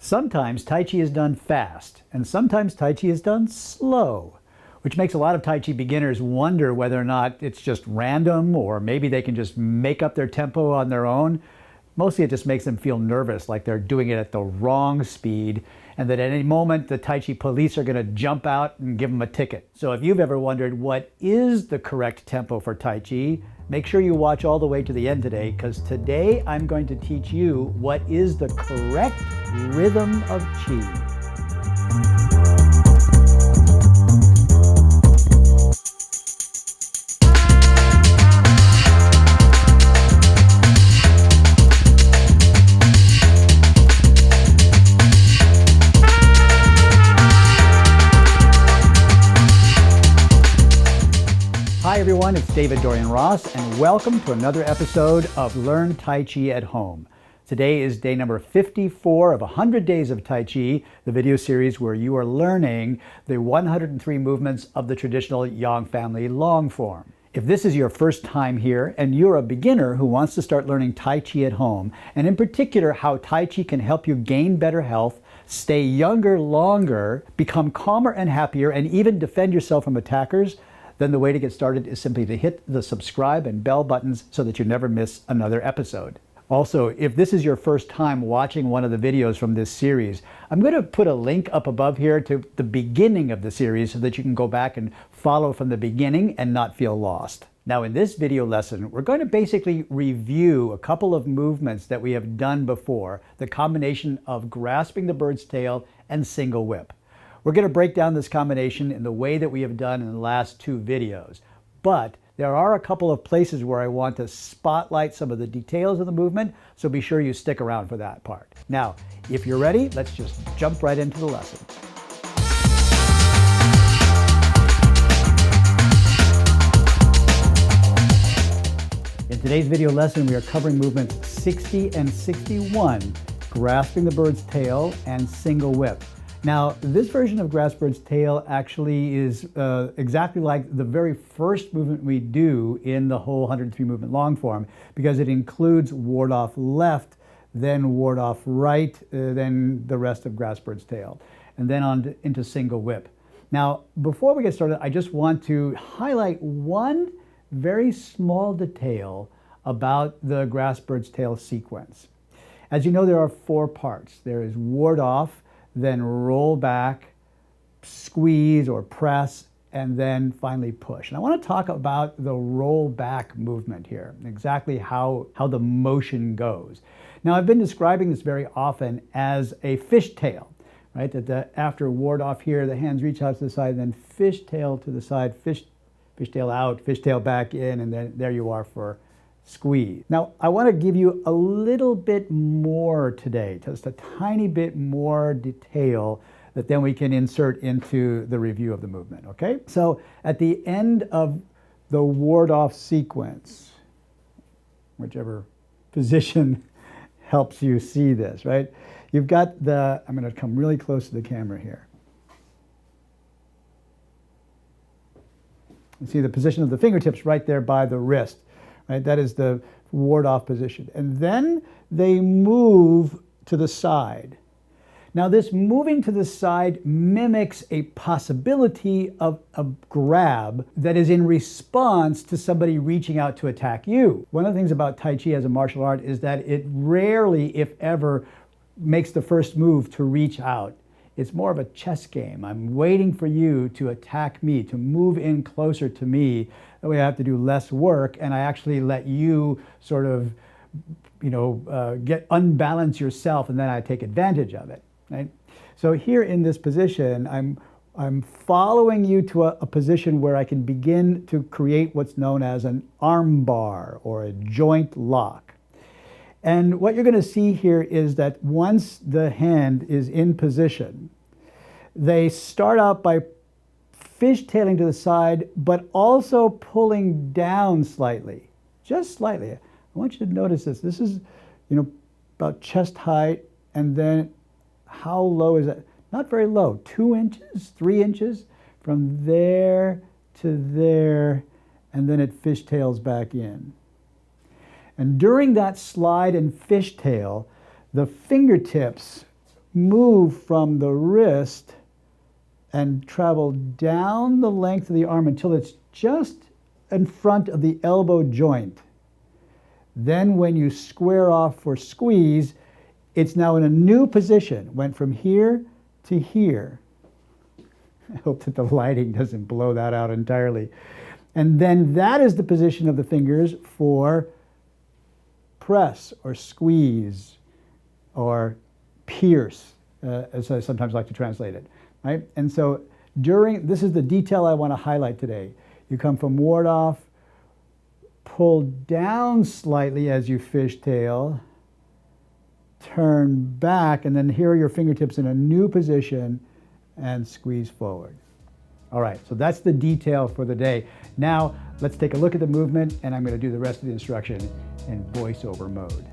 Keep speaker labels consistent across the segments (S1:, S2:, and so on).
S1: Sometimes Tai Chi is done fast, and sometimes Tai Chi is done slow, which makes a lot of Tai Chi beginners wonder whether or not it's just random or maybe they can just make up their tempo on their own. Mostly it just makes them feel nervous, like they're doing it at the wrong speed, and that at any moment the Tai Chi police are going to jump out and give them a ticket. So if you've ever wondered what is the correct tempo for Tai Chi, make sure you watch all the way to the end today, because today I'm going to teach you what is the correct rhythm of Chi. Hi everyone, it's David-Dorian Ross, and welcome to another episode of Learn Tai Chi at Home. Today is day number 54 of 100 Days of Tai Chi, the video series where you are learning the 103 movements of the traditional Yang family long form. If this is your first time here and you're a beginner who wants to start learning Tai Chi at home, and in particular how Tai Chi can help you gain better health, stay younger longer, become calmer and happier, and even defend yourself from attackers, then the way to get started is simply to hit the subscribe and bell buttons so that you never miss another episode. Also, if this is your first time watching one of the videos from this series, I'm going to put a link up above here to the beginning of the series so that you can go back and follow from the beginning and not feel lost. Now, in this video lesson, we're going to basically review a couple of movements that we have done before, the combination of grasping the bird's tail and single whip. We're going to break down this combination in the way that we have done in the last two videos, but there are a couple of places where I want to spotlight some of the details of the movement, so be sure you stick around for that part. Now, if you're ready, let's just jump right into the lesson. In today's video lesson, we are covering movements 60 and 61, grasping the bird's tail and single whip. Now, this version of Grasp Bird's Tail actually is exactly like the very first movement we do in the whole 103 movement long form, because it includes ward off left, then ward off right, then the rest of Grasp Bird's Tail, and then on into single whip. Now, before we get started, I just want to highlight one very small detail about the Grasp Bird's Tail sequence. As you know, there are four parts. There is ward off, then roll back, squeeze or press, and then finally push. And I want to talk about the roll back movement here, exactly how the motion goes. Now, I've been describing this very often as a fishtail, right? That after ward off here, the hands reach out to the side, and then fishtail to the side, fishtail out, fishtail back in, and then there you are for squeeze. Now, I want to give you a little bit more today, just a tiny bit more detail that then we can insert into the review of the movement, okay? So at the end of the ward-off sequence, whichever position helps you see this, right? You've got the, I'm going to come really close to the camera here. You see the position of the fingertips right there by the wrist. Right, that is the ward-off position. And then they move to the side. Now, this moving to the side mimics a possibility of a grab that is in response to somebody reaching out to attack you. One of the things about Tai Chi as a martial art is that it rarely, if ever, makes the first move to reach out. It's more of a chess game. I'm waiting for you to attack me, to move in closer to me. That way I have to do less work, and I actually let you sort of, unbalance yourself, and then I take advantage of it, right? So here in this position, I'm following you to a position where I can begin to create what's known as an arm bar or a joint lock. And what you're going to see here is that once the hand is in position, they start out by fishtailing to the side, but also pulling down slightly, just slightly. I want you to notice this. This is, about chest height, and then how low is it? Not very low, 2 inches, 3 inches, from there to there, and then it fishtails back in. And during that slide and fishtail, the fingertips move from the wrist and travel down the length of the arm until it's just in front of the elbow joint. Then when you square off for squeeze, it's now in a new position. Went from here to here. I hope that the lighting doesn't blow that out entirely. And then that is the position of the fingers for press or squeeze or pierce, as I sometimes like to translate it, right? And so this is the detail I want to highlight today. You come from ward off, pull down slightly as you fishtail, turn back, and then here are your fingertips in a new position and squeeze forward. All right, so that's the detail for the day. Now, let's take a look at the movement, and I'm going to do the rest of the instruction in voiceover mode.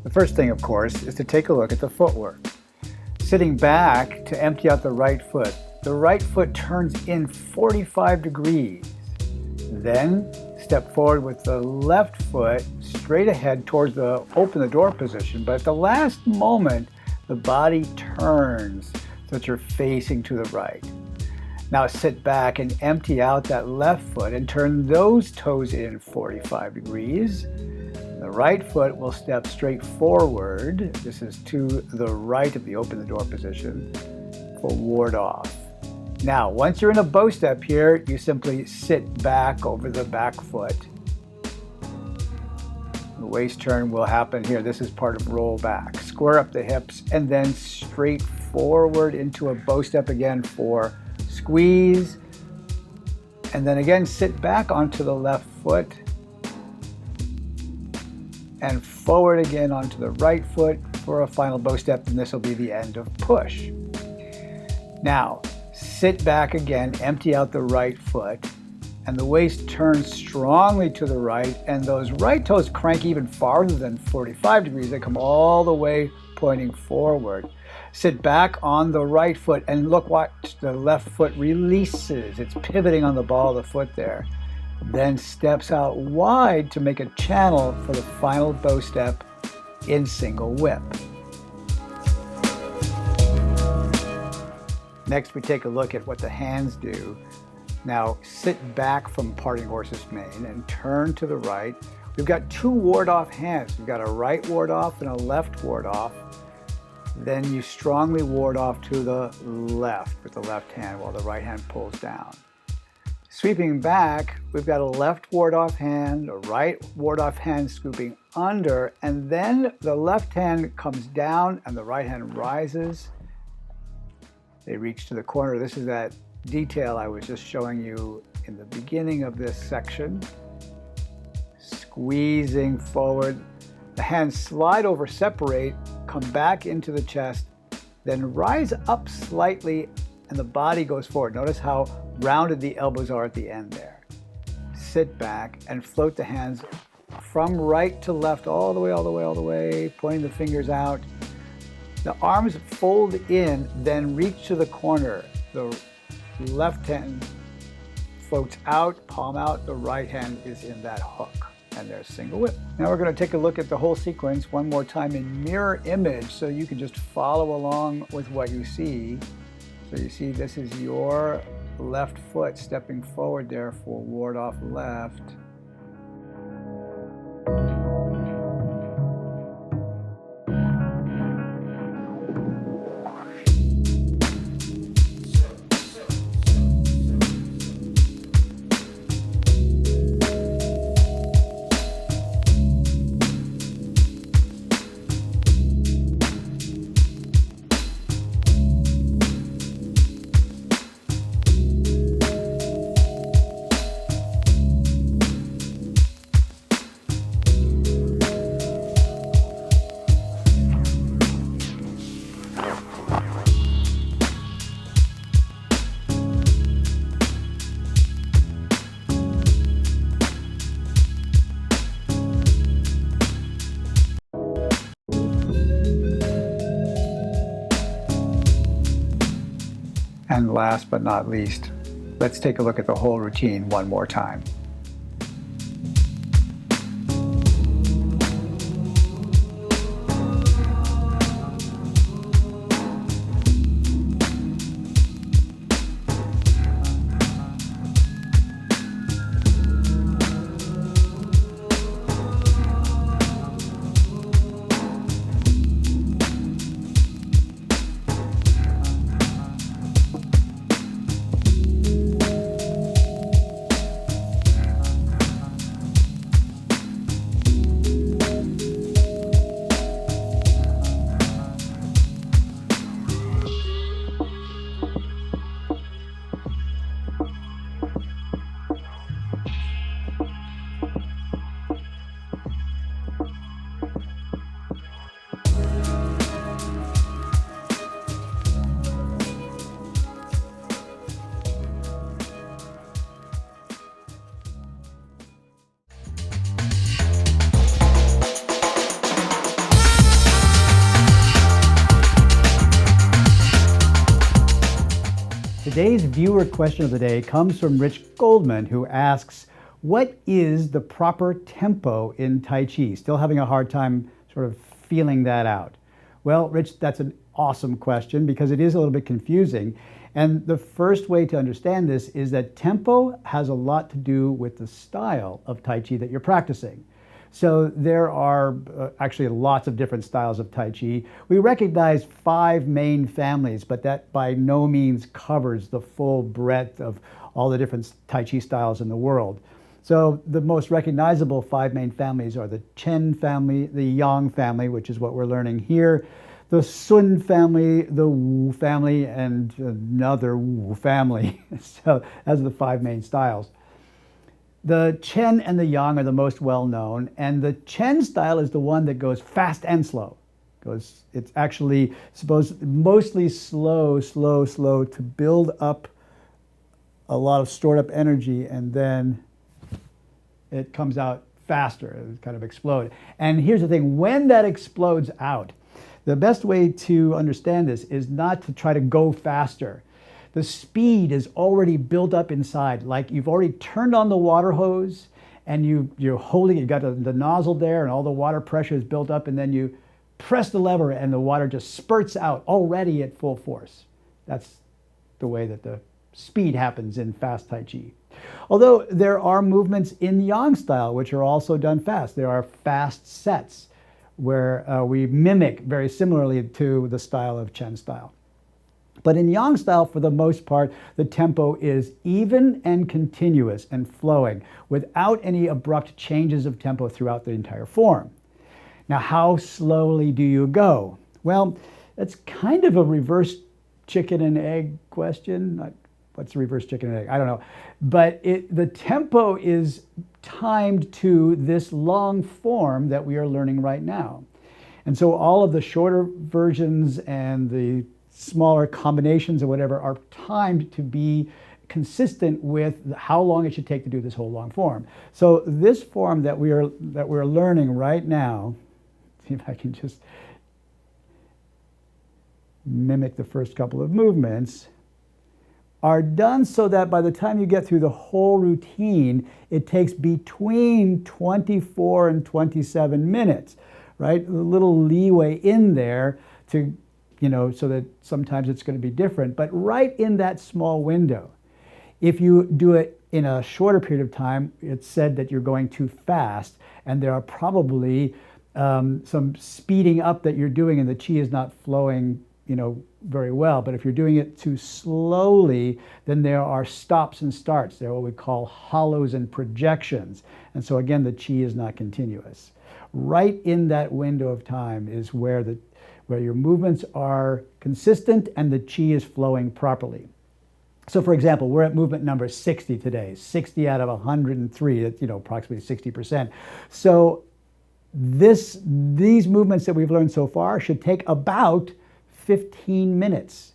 S1: The first thing, of course, is to take a look at the footwork. Sitting back to empty out the right foot. The right foot turns in 45 degrees. Then step forward with the left foot straight ahead towards the open the door position, but at the last moment, the body turns so that you're facing to the right. Now sit back and empty out that left foot and turn those toes in 45 degrees. The right foot will step straight forward. This is to the right of the open the door position for ward off. Now, once you're in a bow step here, you simply sit back over the back foot. The waist turn will happen here. This is part of roll back. Square up the hips and then straight forward into a bow step again for squeeze. And then again, sit back onto the left foot and forward again onto the right foot for a final bow step, and this will be the end of push. Now, sit back again, empty out the right foot, and the waist turns strongly to the right, and those right toes crank even farther than 45 degrees. They come all the way pointing forward. Sit back on the right foot, and look, watch the left foot releases. It's pivoting on the ball of the foot there. Then steps out wide to make a channel for the final bow step in single whip. Next, we take a look at what the hands do. Now, sit back from parting horse's mane and turn to the right. We've got two ward-off hands. We've got a right ward-off and a left ward-off. Then you strongly ward off to the left with the left hand while the right hand pulls down. Sweeping back, we've got a left ward-off hand, a right ward-off hand scooping under, and then the left hand comes down and the right hand rises. They reach to the corner. This is that detail I was just showing you in the beginning of this section. Squeezing forward. The hands slide over, separate, come back into the chest, then rise up slightly and the body goes forward. Notice how rounded the elbows are at the end there. Sit back and float the hands from right to left, all the way, pointing the fingers out. The arms fold in, then reach to the corner. The left hand floats out, palm out, the right hand is in that hook. And there's single whip. Now we're going to take a look at the whole sequence one more time in mirror image so you can just follow along with what you see. So you see this is your left foot stepping forward there for ward off left. And last but not least, let's take a look at the whole routine one more time. Today's viewer question of the day comes from Rich Goldman, who asks, what is the proper tempo in Tai Chi? Still having a hard time sort of feeling that out. Well, Rich, that's an awesome question because it is a little bit confusing. And the first way to understand this is that tempo has a lot to do with the style of Tai Chi that you're practicing. So there are actually lots of different styles of Tai Chi. We recognize 5 main families, but that by no means covers the full breadth of all the different Tai Chi styles in the world. So the most recognizable 5 main families are the Chen family, the Yang family, which is what we're learning here, the Sun family, the Wu family, and another Wu family. So those are the 5 main styles. The Chen and the Yang are the most well-known, and the Chen style is the one that goes fast and slow. It's actually mostly slow to build up a lot of stored up energy, and then it comes out faster, it kind of explode. And here's the thing, when that explodes out, the best way to understand this is not to try to go faster. The speed is already built up inside, like you've already turned on the water hose and you're holding it, you got the nozzle there and all the water pressure is built up, and then you press the lever and the water just spurts out already at full force. That's the way that the speed happens in fast Tai Chi. Although there are movements in Yang style which are also done fast. There are fast sets where we mimic very similarly to the style of Chen style. But in Yang style, for the most part, the tempo is even and continuous and flowing without any abrupt changes of tempo throughout the entire form. Now, how slowly do you go? Well, that's kind of a reverse chicken and egg question. What's the reverse chicken and egg? I don't know. But the tempo is timed to this long form that we are learning right now. And so all of the shorter versions and the smaller combinations or whatever are timed to be consistent with how long it should take to do this whole long form. So this form that we're learning right now, see if I can just mimic the first couple of movements, are done so that by the time you get through the whole routine, it takes between 24 and 27 minutes, right? A little leeway in there to, so that sometimes it's going to be different, but right in that small window. If you do it in a shorter period of time, it's said that you're going too fast, and there are probably some speeding up that you're doing and the chi is not flowing, very well. But if you're doing it too slowly, then there are stops and starts. They're what we call hollows and projections. And so again, the chi is not continuous. Right in that window of time is where your movements are consistent and the chi is flowing properly. So for example, we're at movement number 60 today, 60 out of 103, that's, approximately 60%. So these movements that we've learned so far should take about 15 minutes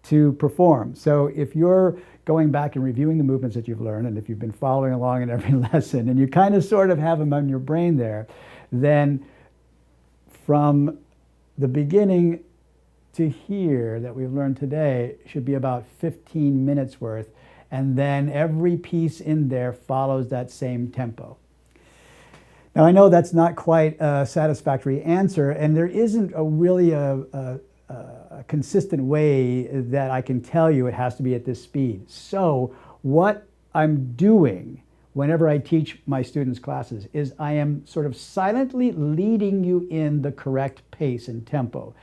S1: to perform. So if you're going back and reviewing the movements that you've learned, and if you've been following along in every lesson, and you kind of sort of have them on your brain there, then from the beginning to here that we've learned today should be about 15 minutes worth, and then every piece in there follows that same tempo. Now, I know that's not quite a satisfactory answer, and there isn't really a consistent way that I can tell you it has to be at this speed. So what I'm doing whenever I teach my students' classes is I am sort of silently leading you in the correct pace and tempo,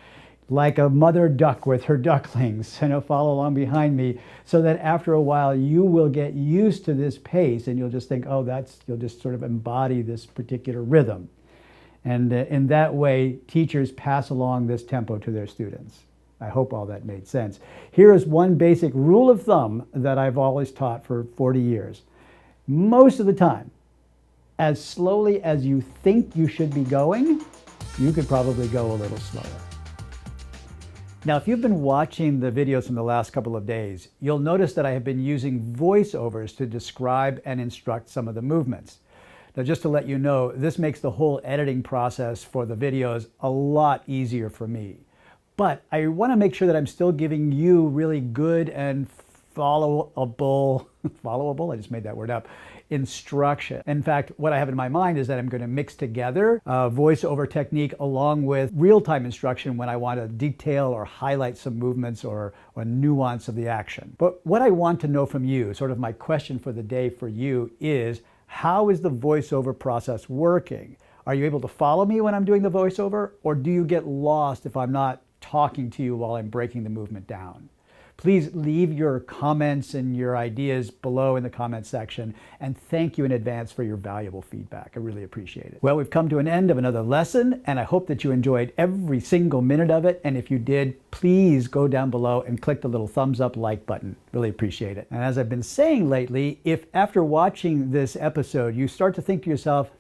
S1: like a mother duck with her ducklings, follow along behind me, so that after a while you will get used to this pace and you'll just think, oh, you'll just sort of embody this particular rhythm. And in that way, teachers pass along this tempo to their students. I hope all that made sense. Here is one basic rule of thumb that I've always taught for 40 years. Most of the time, as slowly as you think you should be going, you could probably go a little slower. Now, if you've been watching the videos from the last couple of days, you'll notice that I have been using voiceovers to describe and instruct some of the movements. Now, just to let you know, this makes the whole editing process for the videos a lot easier for me. But I want to make sure that I'm still giving you really good and followable, I just made that word up, instruction. In fact, what I have in my mind is that I'm going to mix together voiceover technique along with real-time instruction when I want to detail or highlight some movements or nuance of the action. But what I want to know from you, sort of my question for the day for you, is how is the voiceover process working? Are you able to follow me when I'm doing the voiceover, or do you get lost if I'm not talking to you while I'm breaking the movement down? Please leave your comments and your ideas below in the comment section, and thank you in advance for your valuable feedback. I really appreciate it. Well, we've come to an end of another lesson, and I hope that you enjoyed every single minute of it. And if you did, please go down below and click the little thumbs up like button. Really appreciate it. And as I've been saying lately, if after watching this episode you start to think to yourself,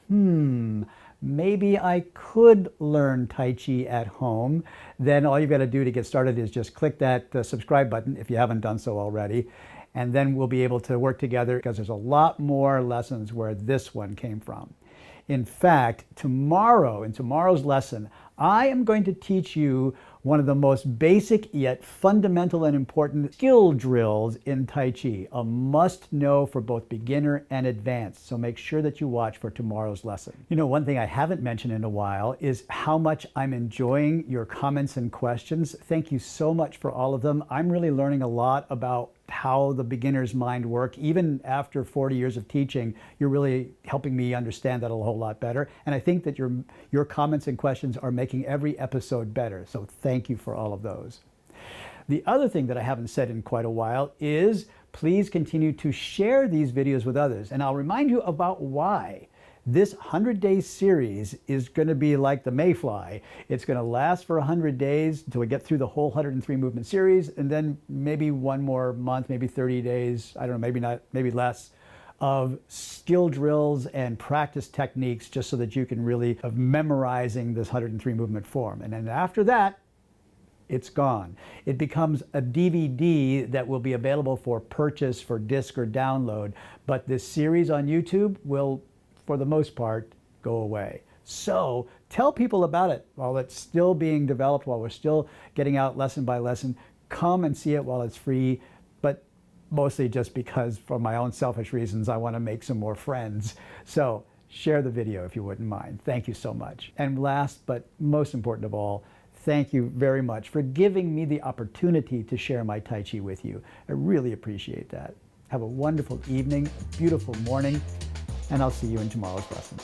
S1: maybe I could learn Tai Chi at home, then all you've got to do to get started is just click that subscribe button if you haven't done so already. And then we'll be able to work together, because there's a lot more lessons where this one came from. In fact, tomorrow, in tomorrow's lesson, I am going to teach you one of the most basic yet fundamental and important skill drills in Tai Chi, a must-know for both beginner and advanced. So make sure that you watch for tomorrow's lesson. One thing I haven't mentioned in a while is how much I'm enjoying your comments and questions. Thank you so much for all of them. I'm really learning a lot about how the beginner's mind works. Even after 40 years of teaching, you're really helping me understand that a whole lot better. And I think that your comments and questions are making every episode better. So thank you for all of those. The other thing that I haven't said in quite a while is please continue to share these videos with others. And I'll remind you about why. This 100-day series is going to be like the mayfly. It's going to last for 100 days until we get through the whole 103 movement series, and then maybe one more month, maybe 30 days, I don't know, maybe not, maybe less, of skill drills and practice techniques, just so that you can really of memorizing this 103 movement form. And then after that, it's gone. It becomes a DVD that will be available for purchase for disc or download, but this series on YouTube will, for the most part, go away. So tell people about it while it's still being developed, while we're still getting out lesson by lesson. Come and see it while it's free, but mostly just because, for my own selfish reasons, I want to make some more friends. So share the video if you wouldn't mind. Thank you so much. And last but most important of all, thank you very much for giving me the opportunity to share my Tai Chi with you. I really appreciate that. Have a wonderful evening, beautiful morning, and I'll see you in tomorrow's lesson.